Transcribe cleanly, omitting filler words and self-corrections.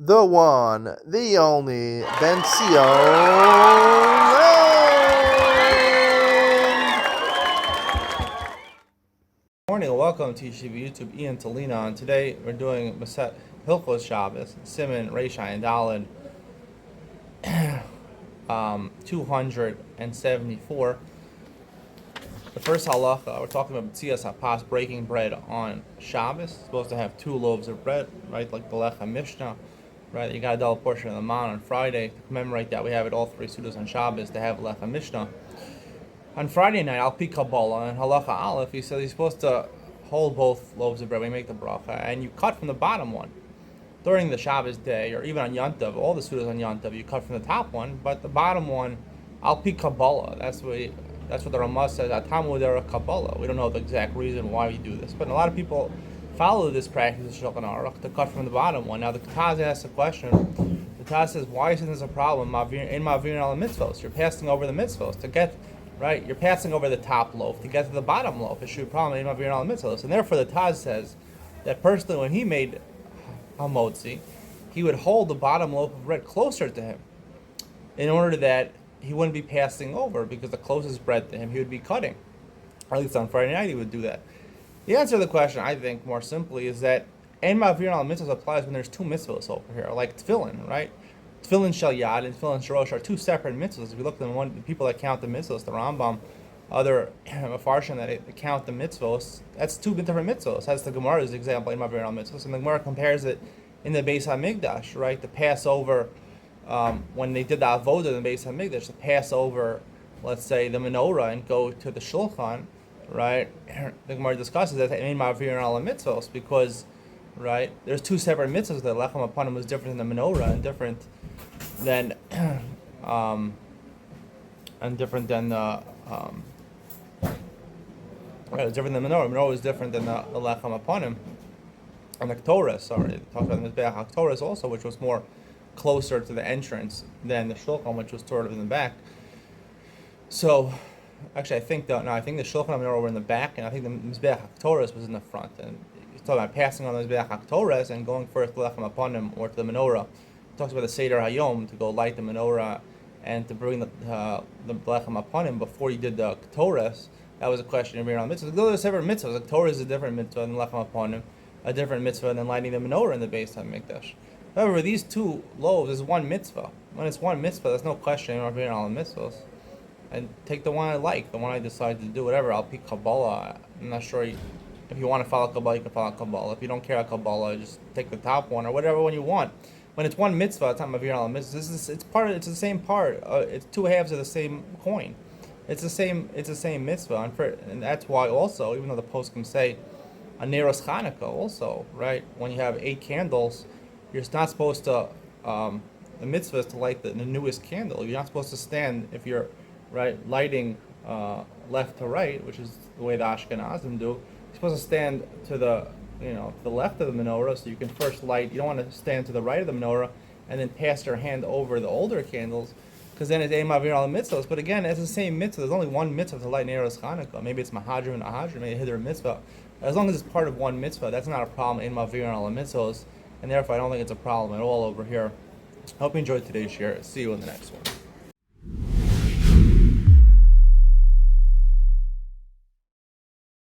the one, the only, Ben Morning and welcome to YouTube, Iyun to Lean On. Today we're doing Maset Hilchos Shabbos, Siman, Reishai, and Daled, 274. The first halacha, we're talking about B'tzias HaPas, breaking bread on Shabbos. It's supposed to have 2 loaves of bread, right, like the Lechem Mishnah, right? You got a double portion of the man on Friday. To commemorate that, we have it all 3 sudas on Shabbos to have Lechem Mishnah. On Friday night, Al Pi Kabbalah and Halacha Aleph, he says he's supposed to hold both loaves of bread when you make the bracha, and you cut from the bottom one. During the Shabbos day, or even on Yantav, all the sudas on Yantav, you cut from the top one, but the bottom one, Al Pi Kabbalah. That's what the Ramah says. Atamu dera Kabbalah. We don't know the exact reason why we do this, but a lot of people follow this practice of Shulchan Aruch to cut from the bottom one. Now the Taz asks a question. The Taz says, why isn't this a problem in Ma'avirin al mitzvos? You're passing over the mitzvos to get. Right, you're passing over the top loaf to get to the bottom loaf. It should probably in Ma'avirin al mitzvos, and therefore the Taz says that personally, when he made hamotzi, he would hold the bottom loaf of bread closer to him, in order that he wouldn't be passing over, because the closest bread to him he would be cutting. Or at least on Friday night he would do that. The answer to the question, I think, more simply, is that in Ma'avirin al mitzvos applies when there's 2 mitzvos over here, like tefillin, right? Tefillin Shel Yad and Tefillin Shel Rosh are 2 separate mitzvahs. If you look at the people that count the mitzvahs, the Rambam, other Mefarshim that count the mitzvahs, that's 2 different mitzvahs. That's the Gemara's example in Ma'avirin al mitzvahs, and the Gemara compares it in the Beis HaMikdash, right? The Passover, when they did the avodah in the Beis HaMikdash, to pass over, let's say, the menorah and go to the shulchan, right? The Gemara discusses that in Ma'avirin al mitzvahs because, right, there's 2 separate mitzvahs. The Lechem Apanim was different than the menorah and different than the it's different than menorah. Menorah is different than the lechem aponim, and the Torah. Sorry, talked about the Mizbeach Torah also, which was more closer to the entrance than the shulchan, which was sort of in the back. So, actually, I think the shulchan and menorah were in the back, and I think the Mizbeach Torah was in the front. And he's talking about passing on the Mizbeach Torah and going first to the lechem aponim or to the menorah. Talks about the Seder Hayom, to go light the menorah and to bring the lechem upon him before you did the Ketores. That was a question of around mitzvahs. Those are separate mitzvahs. The Torah is a different mitzvah than lechem upon him, a different mitzvah than lighting the menorah in the Beis HaMikdash. However, these 2 loaves is one mitzvah. When it's one mitzvah, there's no question of being all the mitzvahs. And take the one I like, the one I decide to do, whatever. I'll pick Kabbalah. I'm not sure if you want to follow Kabbalah, you can follow Kabbalah. If you don't care about Kabbalah, just take the top one or whatever one you want. When it's one mitzvah, it's not Ma'avirin al mitzvah. It's the same part. It's 2 halves of the same coin. It's the same mitzvah, and that's why also, even though the poskim say a Neros Chanukah also, right? When you have 8 candles, you're not supposed to. The mitzvah is to light the newest candle. You're not supposed to stand if you're lighting left to right, which is the way the Ashkenazim do. You're supposed to stand to the left of the menorah, so you can first light. You don't want to stand to the right of the menorah and then pass your hand over the older candles, because then it's Ma'avirin al mitzvahs. But again, it's the same mitzvah. There's only one mitzvah to light Neros Chanukah. Maybe it's Mahadrim and Ahadrim, maybe Hiddur mitzvah. As long as it's part of one mitzvah, that's not a problem in Ma'avirin al mitzvahs, and therefore I don't think it's a problem at all over here. I hope you enjoyed today's share. See you in the next one.